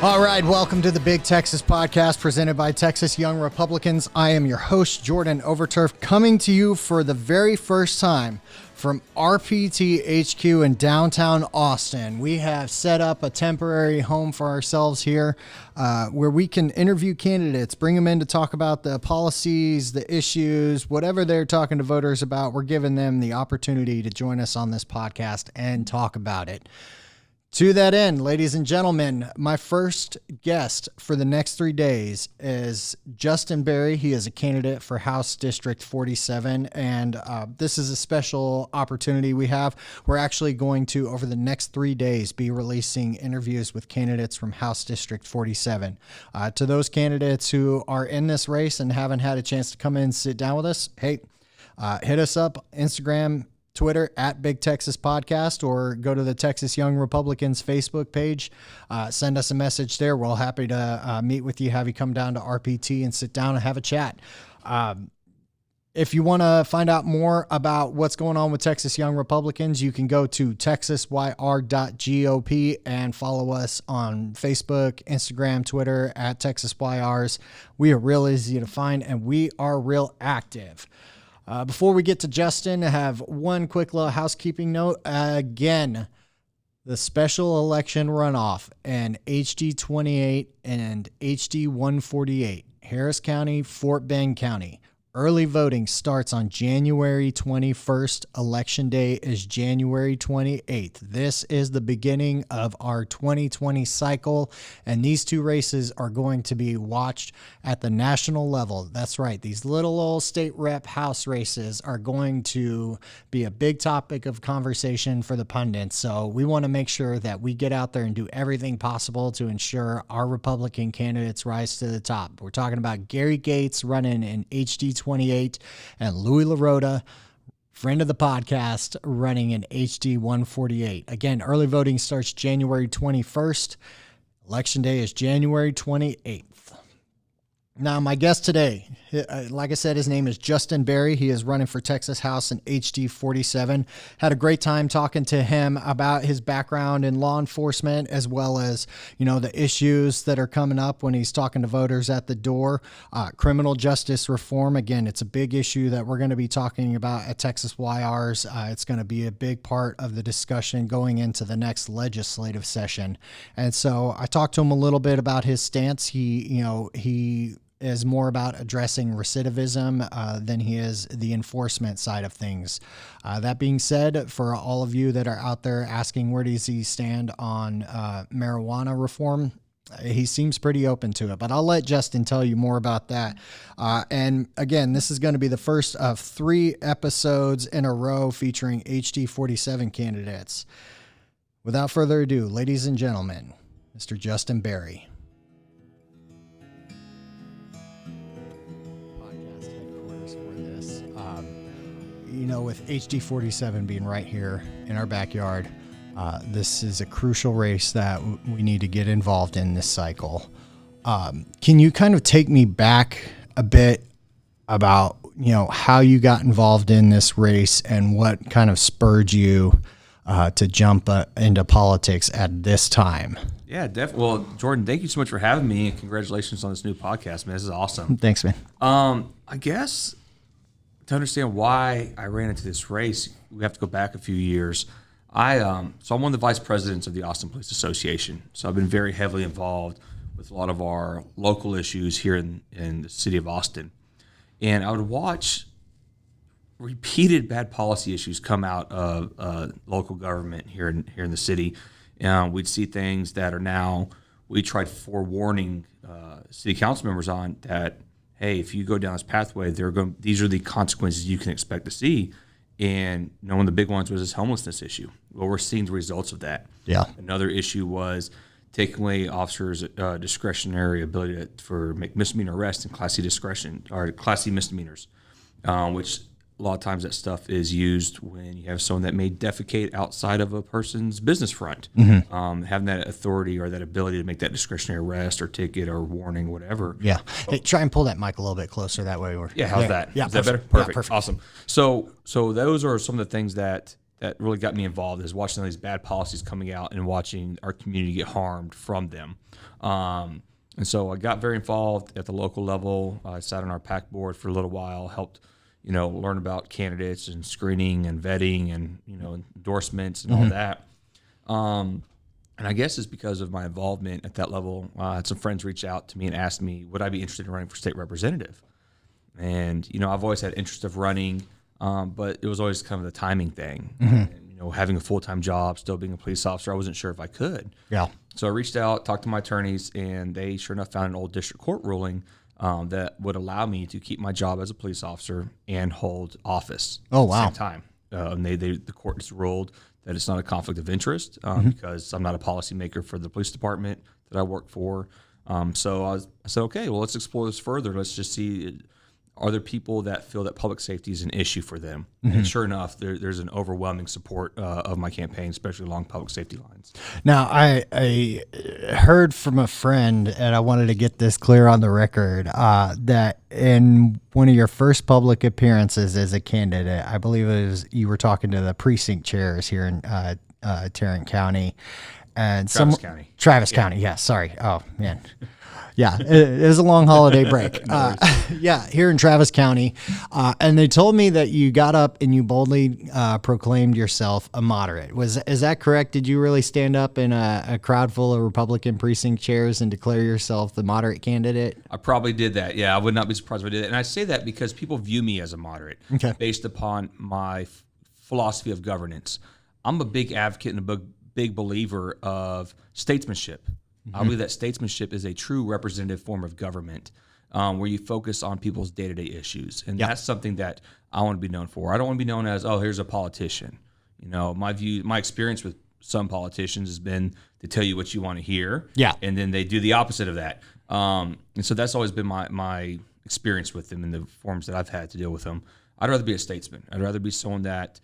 All right, welcome to the Big Texas Podcast presented by Texas Young Republicans. I am your host, Jordan Overturf, coming to you for the very first time from RPT HQ in downtown Austin. We have set up a temporary home for ourselves here where we can interview candidates, bring them in to talk about the policies, the issues, whatever they're talking to voters about. We're giving them the opportunity to join us on this podcast and talk about it. To that end, ladies and gentlemen, my first guest for the next 3 days is Justin Berry. He is a candidate for House District 47, and this is a special opportunity we have. We're actually going to, over the next 3 days, be releasing interviews with candidates from House District 47. To those candidates who are in this race and haven't had a chance to come in and sit down with us, hey, hit us up, Instagram, Twitter at Big Texas Podcast, or go to the Texas Young Republicans Facebook page. Send us a message there. We're all happy to meet with you, have you come down to RPT and sit down and have a chat. If you want to find out more about what's going on with Texas Young Republicans, you can go to texasyr.gop and follow us on Facebook, Instagram, Twitter at TexasYRs. We are real easy to find and we are real active. Before we get to Justin, I have one quick little housekeeping note. Again, the special election runoff and HD 28 and HD 148, Harris County, Fort Bend County. Early voting starts on January 21st. Election day is January 28th. This is the beginning of our 2020 cycle, and these two races are going to be watched at the national level. That's right. These little old state rep house races are going to be a big topic of conversation for the pundits. So we want to make sure that we get out there and do everything possible to ensure our Republican candidates rise to the top. We're talking about Gary Gates running in HD 28 and Louis LaRota, friend of the podcast, running in HD 148. Again, early voting starts January 21st. Election day is January 28th. Now, my guest today, like I said, his name is Justin Berry. He is running for Texas House in HD 47. Had a great time talking to him about his background in law enforcement, as well as, you know, the issues that are coming up when he's talking to voters at the door. Criminal justice reform, again, it's a big issue that we're going to be talking about at Texas YRs. It's going to be a big part of the discussion going into the next legislative session. And so I talked to him a little bit about his stance. He is more about addressing recidivism than he is the enforcement side of things. That being said, for all of you that are out there asking where does he stand on marijuana reform, he seems pretty open to it, but I'll let Justin tell you more about that. And again, this is going to be the first of 3 episodes in a row featuring HD 47 candidates. Without further ado, ladies and gentlemen, Mr. Justin Berry. With HD 47 being right here in our backyard, this is a crucial race that we need to get involved in this cycle. Can you kind of take me back a bit about, how you got involved in this race and what kind of spurred you to jump into politics at this time? Yeah, definitely. Well, Jordan, thank you so much for having me, and congratulations on this new podcast, man. This is awesome. Thanks, man. I guess to understand why I ran into this race, we have to go back a few years. So I'm one of the vice presidents of the Austin Police Association. So I've been very heavily involved with a lot of our local issues here in the city of Austin. And I would watch repeated bad policy issues come out of local government here in the city. We'd see things that are now, we tried forewarning city council members on that, hey, if you go down this pathway, these are the consequences you can expect to see. And one of the big ones was this homelessness issue. Well, we're seeing the results of that. Yeah. Another issue was taking away officers' discretionary ability for make misdemeanor arrests and Class C misdemeanors, which a lot of times that stuff is used when you have someone that may defecate outside of a person's business front. Mm-hmm. Having that authority or that ability to make that discretionary arrest or ticket or warning, whatever. Yeah. Hey, try and pull that mic a little bit closer. That way we're. Yeah. How's that? Yeah. Is that better? Perfect. Awesome. So those are some of the things that that really got me involved is watching all these bad policies coming out and watching our community get harmed from them. And so I got very involved at the local level. I sat on our PAC board for a little while, helped, learn about candidates and screening and vetting and, endorsements and all that. And I guess it's because of my involvement at that level. I had some friends reach out to me and ask me, would I be interested in running for state representative? And, I've always had interest of running, but it was always kind of the timing thing. And, having a full-time job, still being a police officer, I wasn't sure if I could. Yeah. So I reached out, talked to my attorneys, and they sure enough found an old district court ruling that would allow me to keep my job as a police officer and hold office at the same time. And the court has ruled that it's not a conflict of interest because I'm not a policymaker for the police department that I work for. So I said, okay, well, let's explore this further. Let's just see, are there people that feel that public safety is an issue for them? And sure enough, there's an overwhelming support of my campaign, especially along public safety lines. Now, I heard from a friend, and I wanted to get this clear on the record, that in one of your first public appearances as a candidate, I believe it was you were talking to the precinct chairs here in Tarrant County. And Travis County, yeah, sorry. Oh, man. Yeah, it was a long holiday break. Here in Travis County. And they told me that you got up and you boldly proclaimed yourself a moderate. Is that correct? Did you really stand up in a crowd full of Republican precinct chairs and declare yourself the moderate candidate? I probably did that. Yeah, I would not be surprised if I did that. And I say that because people view me as a moderate based upon my philosophy of governance. I'm a big advocate and a big believer of statesmanship. I believe that statesmanship is a true representative form of government where you focus on people's day-to-day issues. And that's something that I want to be known for. I don't want to be known as, oh, here's a politician. My experience with some politicians has been to tell you what you want to hear. Yeah. And then they do the opposite of that. And so that's always been my experience with them in the forms that I've had to deal with them. I'd rather be a statesman. I'd rather be someone that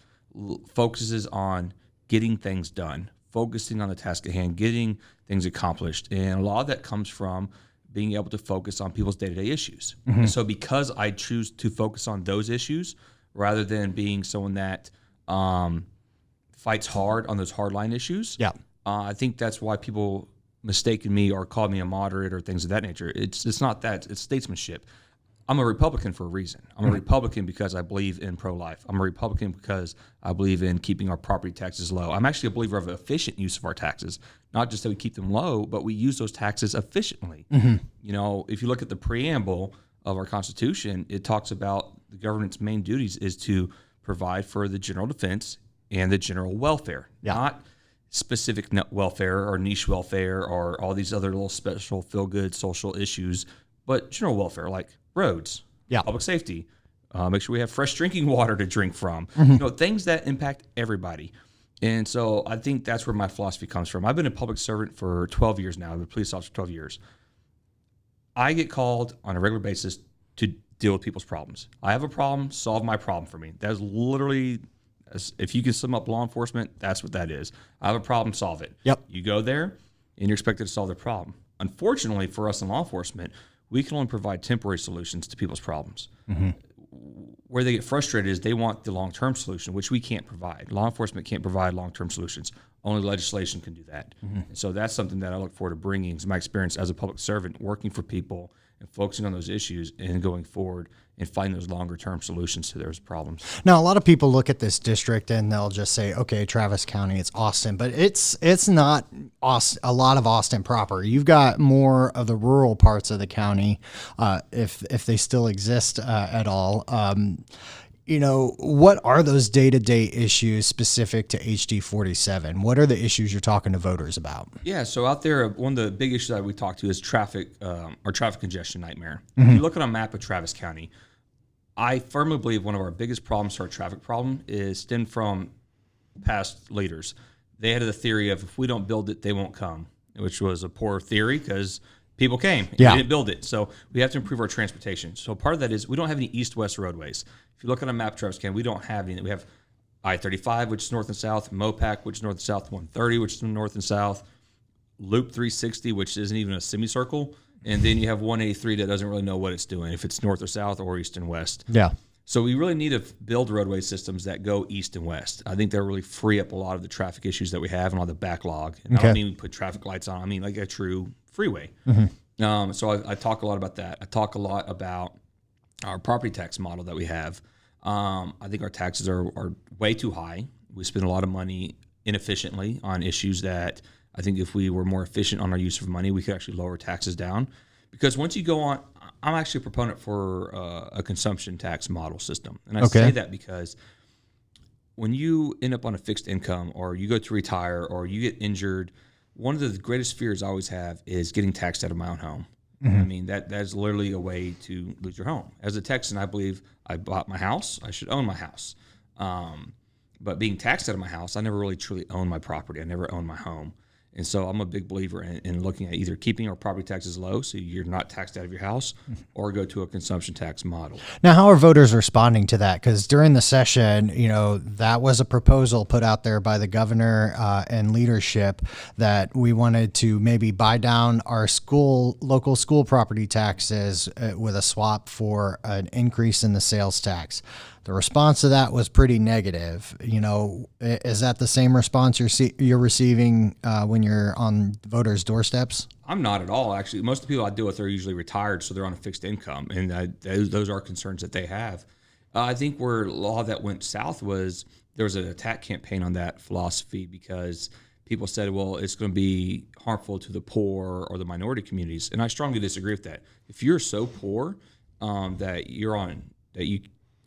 focuses on getting things done, focusing on the task at hand, getting things accomplished. And a lot of that comes from being able to focus on people's day-to-day issues. And so because I choose to focus on those issues rather than being someone that fights hard on those hardline issues, I think that's why people mistaken me or called me a moderate or things of that nature. It's not that. It's statesmanship. I'm a Republican for a reason. I'm a Republican because I believe in pro-life. I'm a Republican because I believe in keeping our property taxes low. I'm actually a believer of efficient use of our taxes, not just that we keep them low, but we use those taxes efficiently. If you look at the preamble of our Constitution, it talks about the government's main duties is to provide for the general defense and the general welfare, not specific welfare or niche welfare or all these other little special feel-good social issues, but general welfare like roads, public safety, make sure we have fresh drinking water to drink from, things that impact everybody. And so I think that's where my philosophy comes from. I've been a public servant for 12 years now. I've been a police officer for 12 years. I get called on a regular basis to deal with people's problems. I have a problem, solve my problem for me. That's literally, if you can sum up law enforcement, that's what that is. I have a problem, solve it. You go there and you're expected to solve the problem. Unfortunately for us in law enforcement, we can only provide temporary solutions to people's problems. Where they get frustrated is they want the long-term solution, which we can't provide. Law enforcement can't provide long-term solutions. Only legislation can do that. And so that's something that I look forward to bringing is my experience as a public servant, working for people and focusing on those issues and going forward and finding those longer-term solutions to those problems. Now, a lot of people look at this district and they'll just say, okay, Travis County, it's Austin, but it's not Austin, a lot of Austin proper. You've got more of the rural parts of the county, if they still exist at all. What are those day-to-day issues specific to HD 47? What are the issues you're talking to voters about? Yeah, so out there, one of the big issues that we talk to is traffic, our traffic congestion nightmare. If you look at a map of Travis County, I firmly believe one of our biggest problems to our traffic problem is stemmed from past leaders. They had the theory of if we don't build it, they won't come, which was a poor theory because people came and we didn't build it. So we have to improve our transportation. So part of that is we don't have any east-west roadways. If you look at a map, Travis County, we don't have any. We have I-35, which is north and south, MOPAC, which is north and south, 130, which is north and south, Loop 360, which isn't even a semicircle, and then you have 183 that doesn't really know what it's doing, if it's north or south or east and west. So we really need to build roadway systems that go east and west. I think they'll really free up a lot of the traffic issues that we have and all the backlog. And I don't mean put traffic lights on. I mean like a true freeway. So I talk a lot about that. I talk a lot about our property tax model that we have. I think our taxes are way too high. We spend a lot of money inefficiently on issues that I think if we were more efficient on our use of money, we could actually lower taxes down. Because once you go on, I'm actually a proponent for a consumption tax model system. And I say that because when you end up on a fixed income or you go to retire or you get injured, one of the greatest fears I always have is getting taxed out of my own home. I mean, that's literally a way to lose your home. As a Texan, I believe I bought my house. I should own my house. But being taxed out of my house, I never really truly owned my property. I never owned my home. And so I'm a big believer in looking at either keeping our property taxes low so you're not taxed out of your house or go to a consumption tax model. Now, how are voters responding to that? Because during the session, that was a proposal put out there by the governor and leadership that we wanted to maybe buy down our local school property taxes with a swap for an increase in the sales tax. The response to that was pretty negative. Is that the same response you're receiving when you're on voters' doorsteps? I'm not at all, actually. Most of the people I deal with are usually retired, so they're on a fixed income, and those are concerns that they have. I think where law that went south was there was an attack campaign on that philosophy because people said, well, it's going to be harmful to the poor or the minority communities, and I strongly disagree with that. If you're so poor that you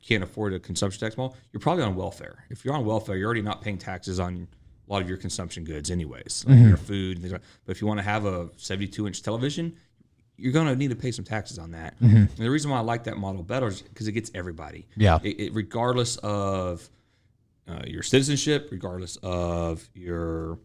can't afford a consumption tax model, you're probably on welfare. If you're on welfare, you're already not paying taxes on a lot of your consumption goods anyways, like your food. But if you want to have a 72-inch television, you're going to need to pay some taxes on that. And the reason why I like that model better is because it gets everybody. Yeah. It regardless of your citizenship, regardless of your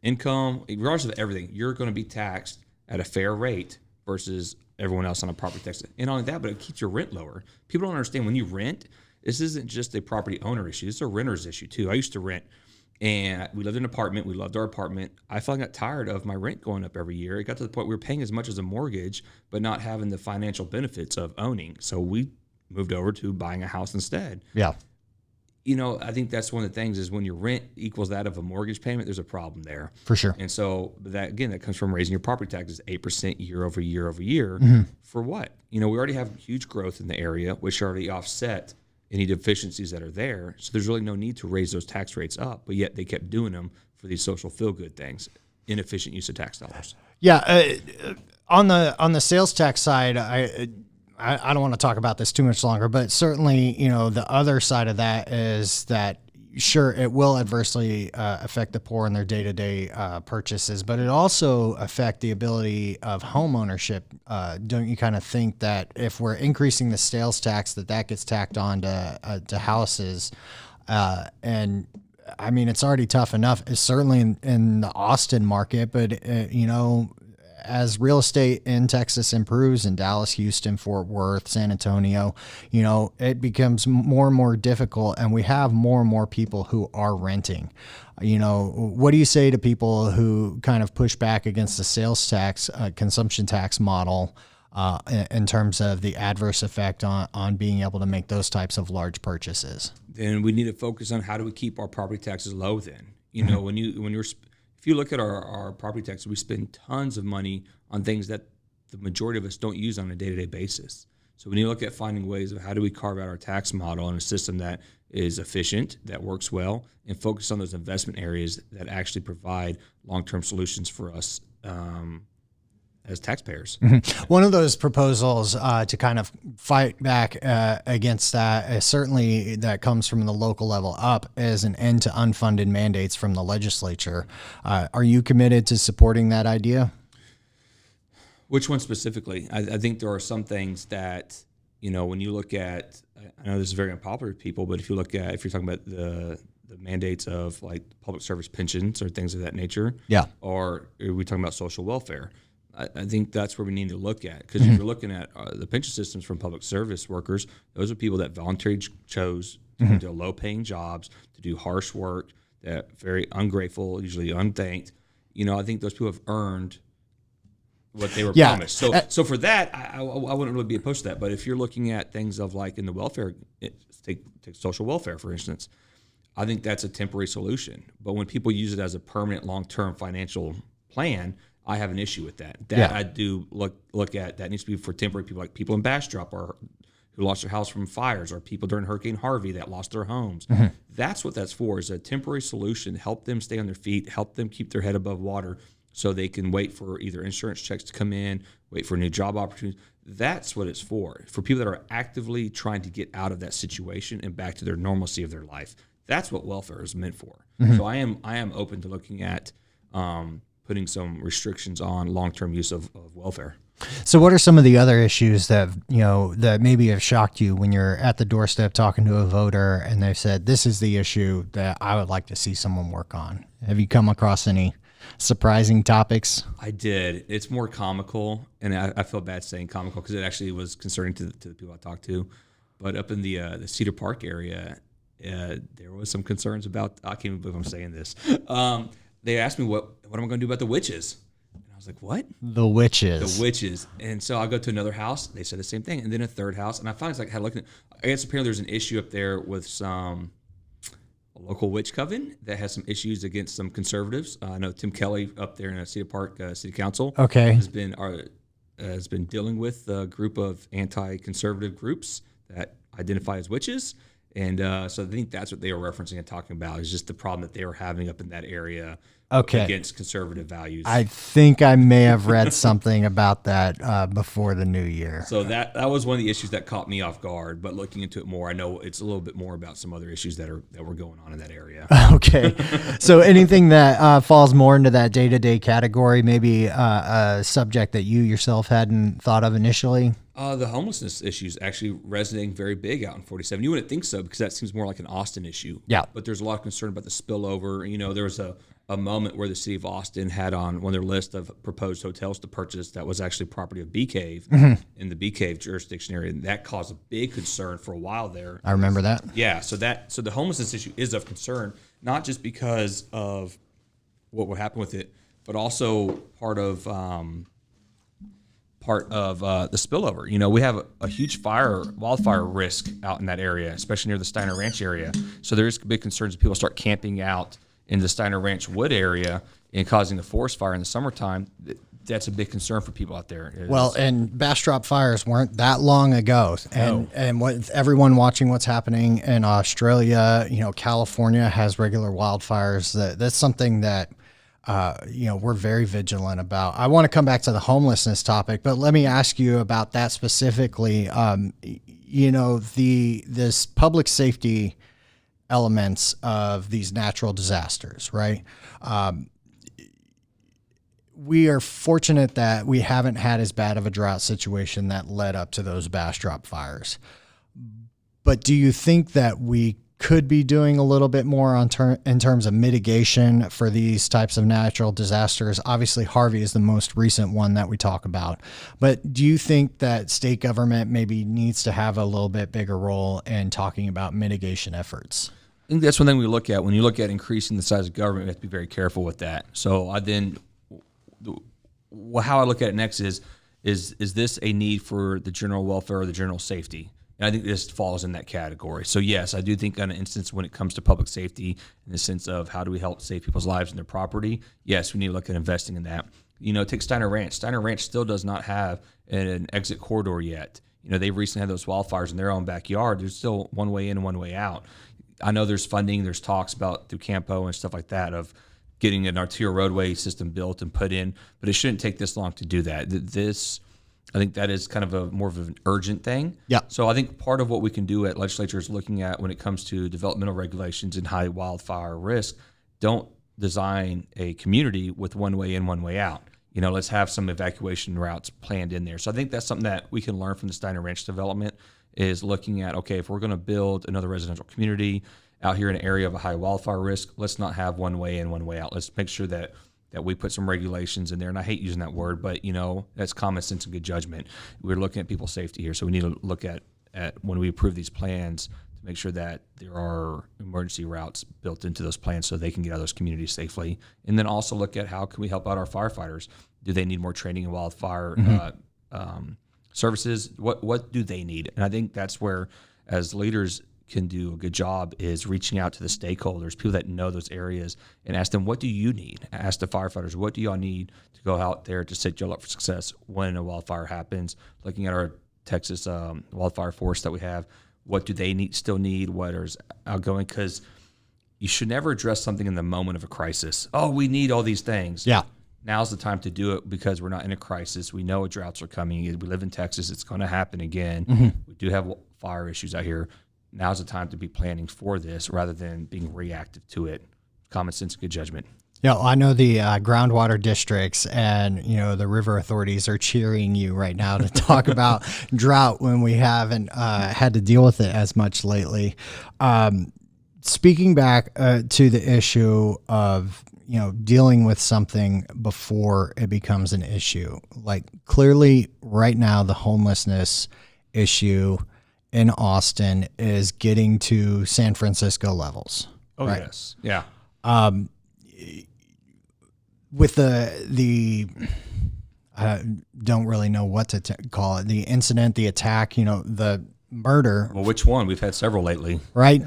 income, regardless of everything, you're going to be taxed at a fair rate versus everyone else on a property tax. And not only that, but it keeps your rent lower. People don't understand when you rent, this isn't just a property owner issue. It's a renter's issue too. I used to rent and we lived in an apartment. We loved our apartment. I finally got tired of my rent going up every year. It got to the point we were paying as much as a mortgage, but not having the financial benefits of owning. So we moved over to buying a house instead. Yeah. I think that's one of the things is when your rent equals that of a mortgage payment, there's a problem there. For sure. And so that comes from raising your property taxes 8% year over year over year. For what? We already have huge growth in the area, which already offset any deficiencies that are there. So there's really no need to raise those tax rates up, but yet they kept doing them for these social feel-good things, inefficient use of tax dollars. Yeah. On the sales tax side, I don't want to talk about this too much longer, but certainly, the other side of that is that, sure, it will adversely affect the poor in their day-to-day purchases, but it also affect the ability of home ownership. Don't you kind of think that if we're increasing the sales tax, that gets tacked on to houses? And I mean, it's already tough enough. It's certainly in the Austin market, but as real estate in Texas improves in Dallas, Houston, Fort Worth, San Antonio, it becomes more and more difficult, and we have more and more people who are renting. What do you say to people who kind of push back against the sales tax, consumption tax model in terms of the adverse effect on being able to make those types of large purchases? Then we need to focus on how do we keep our property taxes low then. If you look at our property taxes, we spend tons of money on things that the majority of us don't use on a day-to-day basis. So when you look at finding ways of how do we carve out our tax model in a system that is efficient, that works well, and focus on those investment areas that actually provide long-term solutions for us as taxpayers. One of those proposals to kind of fight back against that, certainly that comes from the local level up, is an end to unfunded mandates from the legislature. Are you committed to supporting that idea? Which one specifically? I think there are some things that, when you look at, I know this is very unpopular with people, but if you're talking about the mandates of like public service pensions or things of that nature, or are we talking about social welfare? I think that's where we need to look at, because if you're looking at the pension systems from public service workers, those are people that voluntarily chose to do low-paying jobs, to do harsh work, that very ungrateful, usually unthanked. I think those people have earned what they were Yeah. promised. So for that, I wouldn't really be opposed to that. But if you're looking at things of like in the welfare, take social welfare for instance, I think that's a temporary solution. But when people use it as a permanent, long-term financial plan, I have an issue with that. I do look at that needs to be for temporary people, like people in Bastrop or who lost their house from fires, or people during Hurricane Harvey that lost their homes. Mm-hmm. That's what that's for, is a temporary solution, help them stay on their feet, help them keep their head above water so they can wait for either insurance checks to come in, wait for new job opportunities. That's what it's for people that are actively trying to get out of that situation and back to their normalcy of their life. That's what welfare is meant for. Mm-hmm. So I am open to looking at putting some restrictions on long-term use of welfare. So what are some of the other issues that, that maybe have shocked you when you're at the doorstep talking to a voter and they've said, this is the issue that I would like to see someone work on? Have you come across any surprising topics? I did. It's more comical, and I feel bad saying comical because it actually was concerning to the people I talked to. But up in the Cedar Park area, there was some concerns about, I can't even believe I'm saying this. They asked me, what am I going to do about the witches? And I was like, what? The witches. The witches. And so I go to another house. They said the same thing. And then a third house. And I finally had looked at, I guess apparently there's an issue up there with a local witch coven that has some issues against some conservatives. I know Tim Kelly up there in Cedar Park City Council has been dealing with a group of anti-conservative groups that identify as witches. And so I think that's what they were referencing and talking about, is just the problem that they were having up in that area against conservative values. I think I may have read something about that before the new year. So that was one of the issues that caught me off guard. But looking into it more, I know it's a little bit more about some other issues that were going on in that area. Okay. So anything that falls more into that day-to-day category, maybe a subject that you yourself hadn't thought of initially? The homelessness issue is actually resonating very big out in 47. You wouldn't think so because that seems more like an Austin issue. Yeah. But there's a lot of concern about the spillover. There was a moment where the city of Austin had on one of their list of proposed hotels to purchase that was actually property of Bee Cave in the Bee Cave jurisdiction area. And that caused a big concern for a while there. I remember that. Yeah. So the homelessness issue is of concern, not just because of what would happen with it, but also part of the spillover. We have a huge wildfire risk out in that area, especially near the Steiner Ranch area. So there's big concerns if people start camping out in the Steiner Ranch wood area and causing a forest fire in the summertime. That's a big concern for people out there. Well, and Bastrop fires weren't that long ago. And what everyone watching what's happening in Australia, California has regular wildfires. That's something that we're very vigilant about. I want to come back to the homelessness topic, but let me ask you about that specifically. This public safety elements of these natural disasters, right? We are fortunate that we haven't had as bad of a drought situation that led up to those Bastrop fires. But do you think that we could be doing a little bit more in terms of mitigation for these types of natural disasters? Obviously, Harvey is the most recent one that we talk about. But do you think that state government maybe needs to have a little bit bigger role in talking about mitigation efforts? I think that's one thing we look at. When you look at increasing the size of government, we have to be very careful with that. So how I look at it next is this a need for the general welfare or the general safety? And I think this falls in that category. So yes, I do think on an instance when it comes to public safety, in the sense of how do we help save people's lives and their property, yes, we need to look at investing in that. Take Steiner Ranch. Steiner Ranch still does not have an exit corridor yet. They recently had those wildfires in their own backyard. There's still one way in and one way out. I know there's funding, there's talks about through Campo and stuff like that of getting an arterial roadway system built and put in, but it shouldn't take this long to do that. I think that is kind of more of an urgent thing. Yeah. So I think part of what we can do at legislature is looking at when it comes to developmental regulations and high wildfire risk, don't design a community with one way in, one way out. Let's have some evacuation routes planned in there. So I think that's something that we can learn from the Steiner Ranch development, is looking at, okay, if we're going to build another residential community out here in an area of a high wildfire risk, let's not have one way in, one way out. Let's make sure that we put some regulations in there. And I hate using that word, but that's common sense and good judgment. We're looking at people's safety here. So we need to look at when we approve these plans to make sure that there are emergency routes built into those plans so they can get out of those communities safely. And then also look at how can we help out our firefighters? Do they need more training in wildfire services? What do they need? And I think that's where, as leaders, can do a good job is reaching out to the stakeholders, people that know those areas, and ask them, what do you need? Ask the firefighters, what do y'all need to go out there to set y'all up for success when a wildfire happens? Looking at our Texas wildfire force that we have, what do they still need? What is outgoing? Because you should never address something in the moment of a crisis. Oh, we need all these things. Yeah. Now's the time to do it because we're not in a crisis. We know droughts are coming. We live in Texas. It's going to happen again. We do have fire issues out here. Now's the time to be planning for this rather than being reactive to it. Common sense, good judgment. Yeah, I know the groundwater districts and, the river authorities are cheering you right now to talk about drought when we haven't had to deal with it as much lately. Speaking back to the issue of, dealing with something before it becomes an issue, like clearly right now, the homelessness issue in Austin is getting to San Francisco levels. Oh, right? Yes. Yeah. With the I don't really know what to call it, the incident, the attack, the murder. Well, which one? We've had several lately. Right.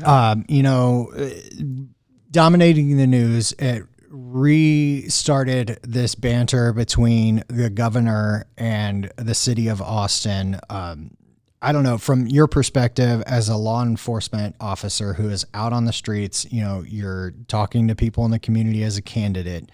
Dominating the news, it restarted this banter between the governor and the city of Austin. I don't know, from your perspective as a law enforcement officer who is out on the streets, you're talking to people in the community as a candidate.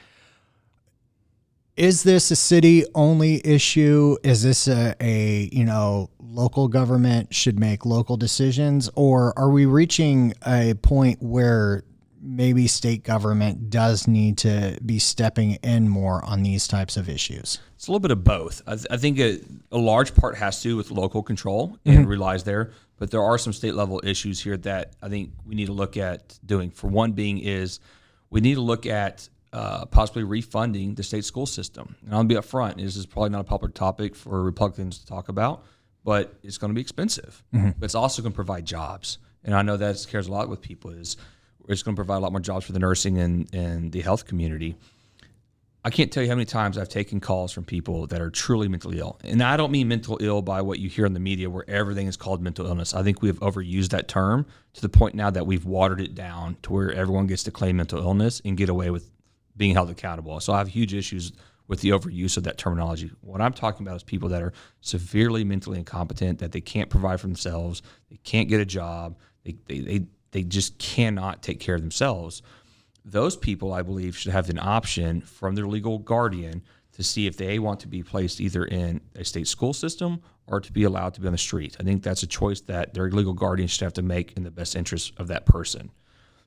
Is this a city-only issue? Is this a local government should make local decisions? Or are we reaching a point where maybe state government does need to be stepping in more on these types of issues? It's a little bit of both. I think a large part has to do with local control and relies there, but there are some state-level issues here that I think we need to look at doing. For one being is we need to look at possibly refunding the state school system. And I'll be upfront, this is probably not a popular topic for Republicans to talk about, but it's going to be expensive. But it's also going to provide jobs. And I know that scares a lot with people is it's going to provide a lot more jobs for the nursing and the health community. I can't tell you how many times I've taken calls from people that are truly mentally ill. And I don't mean mental ill by what you hear in the media where everything is called mental illness. I think we have overused that term to the point now that we've watered it down to where everyone gets to claim mental illness and get away with being held accountable. So I have huge issues with the overuse of that terminology. What I'm talking about is people that are severely mentally incompetent, that they can't provide for themselves, they can't get a job, they just cannot take care of themselves. Those people, I believe, should have an option from their legal guardian to see if they want to be placed either in a state school system or to be allowed to be on the street. I think that's a choice that their legal guardian should have to make in the best interest of that person.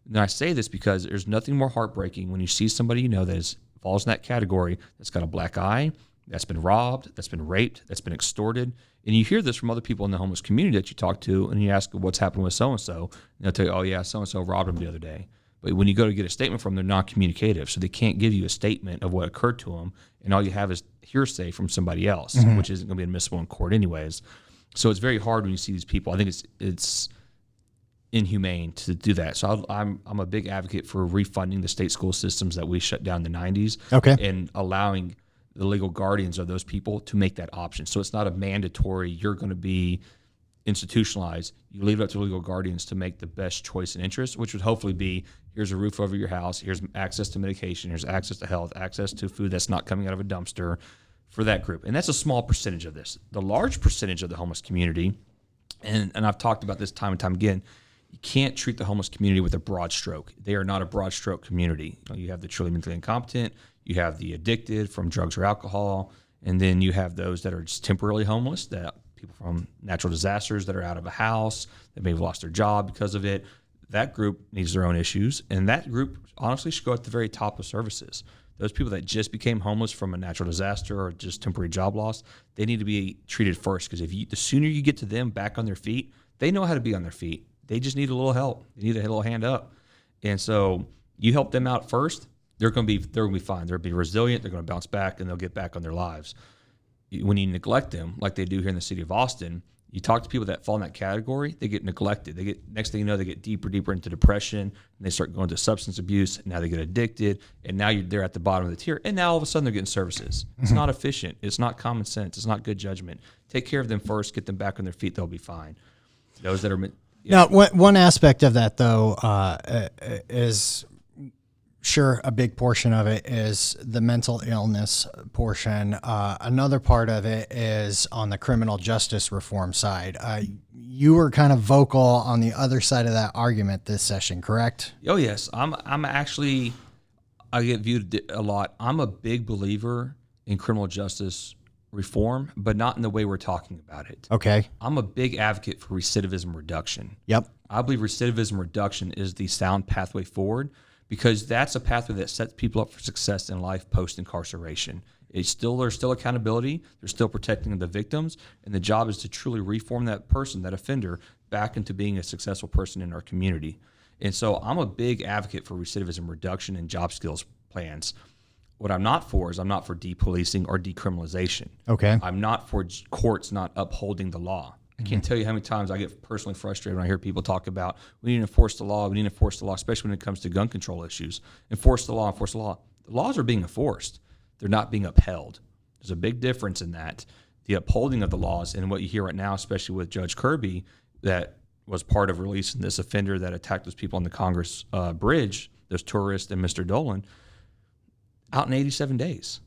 And I say this because there's nothing more heartbreaking when you see somebody that falls in that category that's got a black eye, that's been robbed, that's been raped, that's been extorted. And you hear this from other people in the homeless community that you talk to, and you ask what's happened with so-and-so, and they'll tell you, oh, yeah, so-and-so robbed him the other day. But when you go to get a statement from them, they're non-communicative, so they can't give you a statement of what occurred to them, and all you have is hearsay from somebody else, which isn't going to be admissible in court anyways. So it's very hard when you see these people. I think it's inhumane to do that. So I'm a big advocate for refunding the state school systems that we shut down in the 90s and allowing the legal guardians of those people to make that option. So it's not a mandatory, you're going to be institutionalized. You leave it up to legal guardians to make the best choice and interest, which would hopefully be, here's a roof over your house, here's access to medication, here's access to health, access to food that's not coming out of a dumpster for that group. And that's a small percentage of this. The large percentage of the homeless community, and I've talked about this time and time again, you can't treat the homeless community with a broad stroke. They are not a broad stroke community. You have the truly mentally incompetent, you have the addicted from drugs or alcohol, and then you have those that are just temporarily homeless, that people from natural disasters that are out of a house, that may have lost their job because of it. That group needs their own issues, and that group honestly should go at the very top of services. Those people that just became homeless from a natural disaster or just temporary job loss, they need to be treated first, because the sooner you get to them back on their feet, they know how to be on their feet. They just need a little help. They need a little hand up. And so you help them out first, they're going to be fine. They'll be resilient. They're going to bounce back, and they'll get back on their lives. When you neglect them, like they do here in the city of Austin, You talk to people that fall in that category, they get neglected. They get, next thing you know, they get deeper into depression, and they start going to substance abuse, and now they get addicted, and now they're at the bottom of the tier, and now all of a sudden they're getting services. It's not efficient. It's not common sense. It's not good judgment. Take care of them first, get them back on their feet, they'll be fine. Those that are... Now, one aspect of that, though, is... Sure, a big portion of it is the mental illness portion. Another part of it is on the criminal justice reform side. You were kind of vocal on the other side of that argument this session, correct? Oh, yes. I'm actually, I get viewed a lot. I'm a big believer in criminal justice reform, but not in the way we're talking about it. Okay. I'm a big advocate for recidivism reduction. Yep. I believe recidivism reduction is the sound pathway forward, because that's a pathway that sets people up for success in life post-incarceration. There's still accountability. They're still protecting the victims, and the job is to truly reform that person, that offender, back into being a successful person in our community. And so I'm a big advocate for recidivism reduction and job skills plans. What I'm not for is I'm not for depolicing or decriminalization. Okay. I'm not for courts not upholding the law. I can't tell you how many times I get personally frustrated when I hear people talk about we need to enforce the law, especially when it comes to gun control issues. Enforce the law. The laws are being enforced. They're not being upheld. There's a big difference in that. The upholding of the laws, and what you hear right now, especially with Judge Kirby, that was part of releasing this offender that attacked those people on the Congress bridge, those tourists and Mr. Dolan, out in 87 days.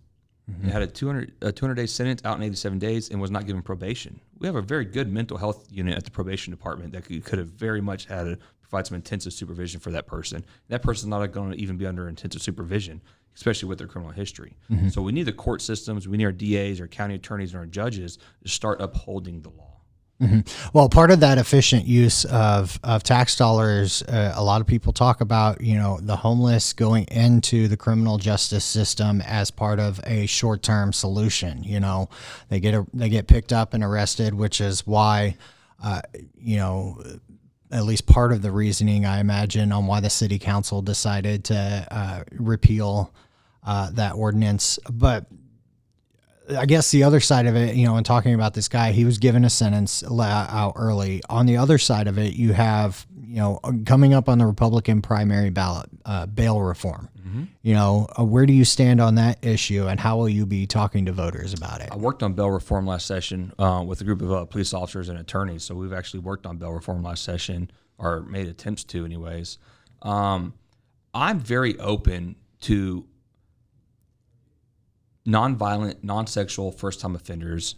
He had a 200-day sentence, out in 87 days, and was not given probation. We have a very good mental health unit at the probation department that could have very much had to provide some intensive supervision for that person. That person's not going to even be under intensive supervision, especially with their criminal history. So we need the court systems, we need our DAs, our county attorneys, and our judges to start upholding the law. Well, part of that efficient use of tax dollars, a lot of people talk about, the homeless going into the criminal justice system as part of a short-term solution. They get picked up and arrested, which is why, at least part of the reasoning, I imagine, on why the city council decided to repeal that ordinance. But I guess the other side of it, in talking about this guy, he was given a sentence out early. On the other side of it, you have, coming up on the Republican primary ballot, bail reform. Where do you stand on that issue, and how will you be talking to voters about it? I worked on bail reform last session with a group of police officers and attorneys. So we've actually worked on bail reform last session, or made attempts to anyways. I'm very open to nonviolent, non-sexual, first-time offenders,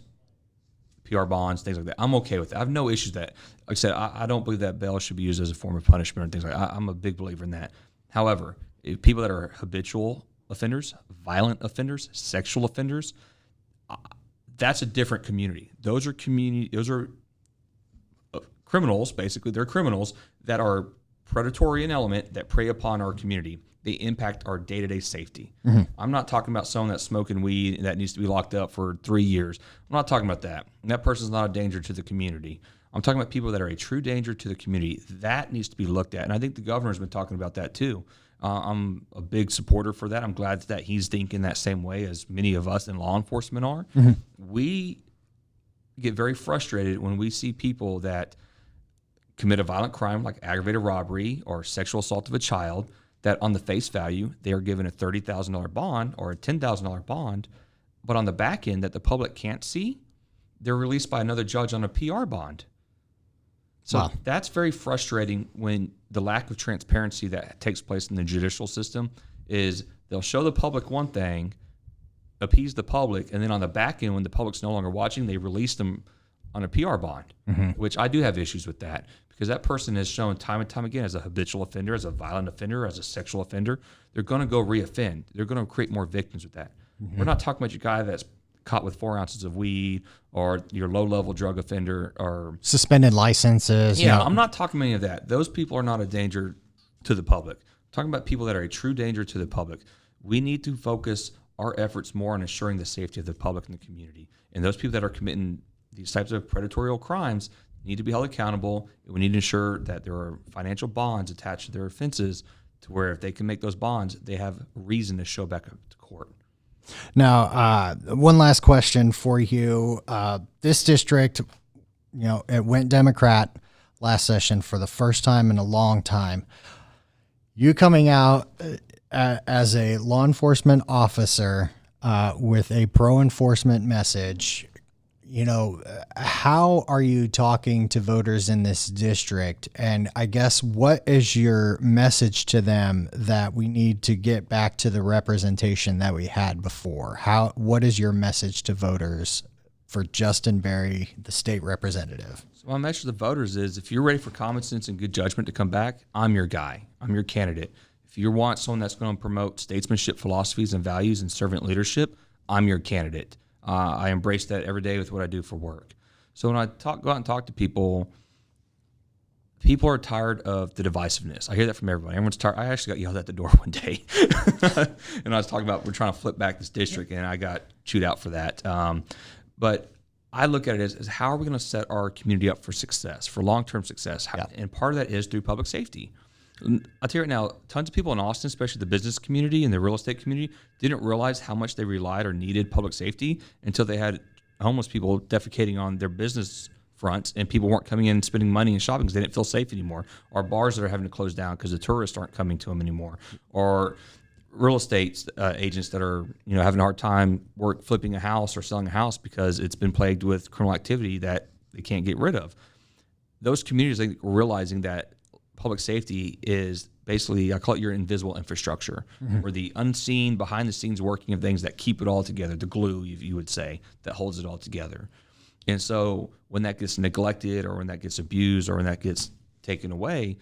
PR bonds, things like that. I'm okay with that. I have no issues with that. Like I said, I don't believe that bail should be used as a form of punishment or things like that. I'm a big believer in that. However, if people that are habitual offenders, violent offenders, sexual offenders, that's a different community. Those are criminals, basically. They're criminals that are predatory in element, that prey upon our community. They impact our day-to-day safety. I'm not talking about someone that's smoking weed that needs to be locked up for 3 years. I'm not talking about that. That person's not a danger to the community. I'm talking about people that are a true danger to the community. That needs to be looked at, and I think the governor's been talking about that too. I'm a big supporter for that. I'm glad that he's thinking that same way as many of us in law enforcement are. We get very frustrated when we see people that commit a violent crime like aggravated robbery or sexual assault of a child, that on the face value, they are given a $30,000 bond or a $10,000 bond, but on the back end that the public can't see, they're released by another judge on a PR bond. So That's very frustrating when the lack of transparency that takes place in the judicial system is they'll show the public one thing, appease the public, and then on the back end when the public's no longer watching, they release them on a PR bond, which I do have issues with that. Because that person is shown time and time again as a habitual offender, as a violent offender, as a sexual offender. They're going to go reoffend. They're going to create more victims with that. We're not talking about your guy that's caught with 4 ounces of weed or your low-level drug offender or suspended licenses. Yeah, I'm not talking about any of that. Those people are not a danger to the public. I'm talking about people that are a true danger to the public. We need to focus our efforts more on ensuring the safety of the public and the community. And those people that are committing these types of predatory crimes need to be held accountable. We need to ensure that there are financial bonds attached to their offenses to where if they can make those bonds, they have reason to show back up to court. Now, one last question for you. This district, it went Democrat last session for the first time in a long time. You coming out as a law enforcement officer with a pro-enforcement message, how are you talking to voters in this district? And I guess what is your message to them that we need to get back to the representation that we had before? What is your message to voters for Justin Berry, the state representative? So my message to the voters is, if you're ready for common sense and good judgment to come back, I'm your guy. I'm your candidate. If you want someone that's going to promote statesmanship, philosophies, and values and servant leadership, I'm your candidate. I embrace that every day with what I do for work. So when I go out and talk to people are tired of the divisiveness. I hear that from everybody. Everyone's tired. I actually got yelled at the door one day. And I was talking about we're trying to flip back this district, and I got chewed out for that. But I look at it as how are we going to set our community up for success, for long-term success? And part of that is through public safety. I'll tell you right now, tons of people in Austin, especially the business community and the real estate community, didn't realize how much they relied or needed public safety until they had homeless people defecating on their business fronts, and people weren't coming in and spending money and shopping because they didn't feel safe anymore, or bars that are having to close down because the tourists aren't coming to them anymore, or real estate agents that are having a hard time flipping a house or selling a house because it's been plagued with criminal activity that they can't get rid of. Those communities are realizing that public safety is basically, I call it your invisible infrastructure, or the unseen, behind the scenes working of things that keep it all together, the glue, you would say, that holds it all together. And so when that gets neglected, or when that gets abused, or when that gets taken away,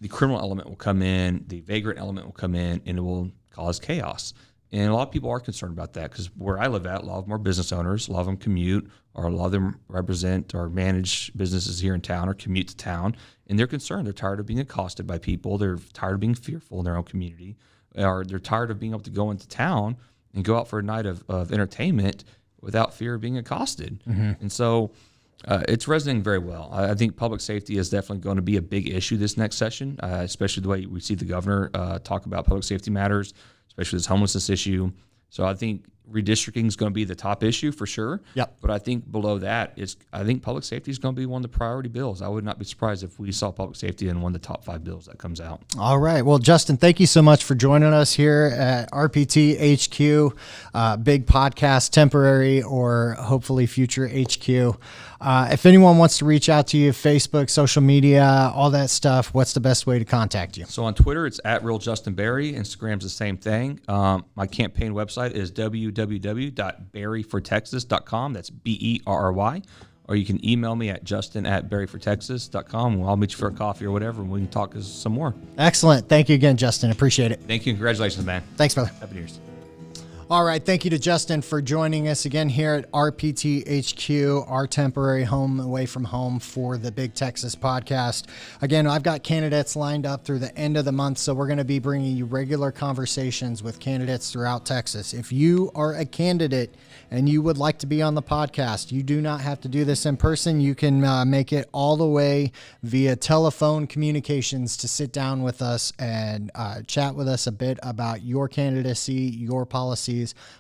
the criminal element will come in, the vagrant element will come in, and it will cause chaos. And a lot of people are concerned about that, because where I live at, a lot of them are business owners, a lot of them commute, or a lot of them represent or manage businesses here in town or commute to town, and they're concerned. They're tired of being accosted by people. They're tired of being fearful in their own community, or they're tired of being able to go into town and go out for a night of entertainment without fear of being accosted. And so it's resonating very well. I think public safety is definitely going to be a big issue this next session, especially the way we see the governor talk about public safety matters, especially this homelessness issue. So I think redistricting is going to be the top issue for sure. Yep. But I think below that I think public safety is going to be one of the priority bills. I would not be surprised if we saw public safety in one of the top 5 bills that comes out. All right. Well, Justin, thank you so much for joining us here at RPT HQ, big podcast, temporary or hopefully future HQ. If anyone wants to reach out to you, Facebook, social media, all that stuff, what's the best way to contact you? So on Twitter, it's @RealJustinBerry. Instagram's the same thing. My campaign website is www.berryfortexas.com. That's BERRY. Or you can email me at justin@berryfortexas.com. I'll meet you for a coffee or whatever, and we can talk some more. Excellent. Thank you again, Justin. Appreciate it. Thank you. Congratulations, man. Thanks, brother. Happy New Year's. All right. Thank you to Justin for joining us again here at RPT HQ, our temporary home away from home for the Big Texas podcast. Again, I've got candidates lined up through the end of the month, so we're going to be bringing you regular conversations with candidates throughout Texas. If you are a candidate and you would like to be on the podcast, you do not have to do this in person. You can make it all the way via telephone communications to sit down with us and chat with us a bit about your candidacy, your policies.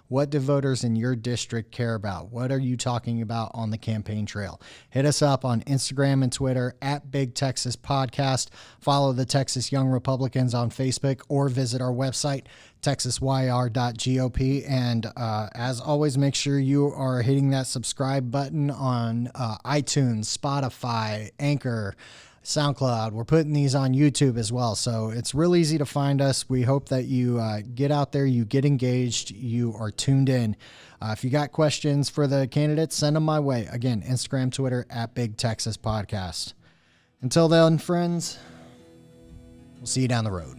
What do voters in your district care about? What are you talking about on the campaign trail? Hit us up on Instagram and Twitter at Big Texas Podcast. Follow the Texas Young Republicans on Facebook or visit our website, texasyr.gop. And as always, make sure you are hitting that subscribe button on iTunes, Spotify, Anchor, SoundCloud. We're putting these on YouTube as well, so it's real easy to find us. We hope that you get out there, you get engaged, you are tuned in. If you got questions for the candidates, send them my way. Again, Instagram, Twitter at Big Texas Podcast. Until then, friends, we'll see you down the road.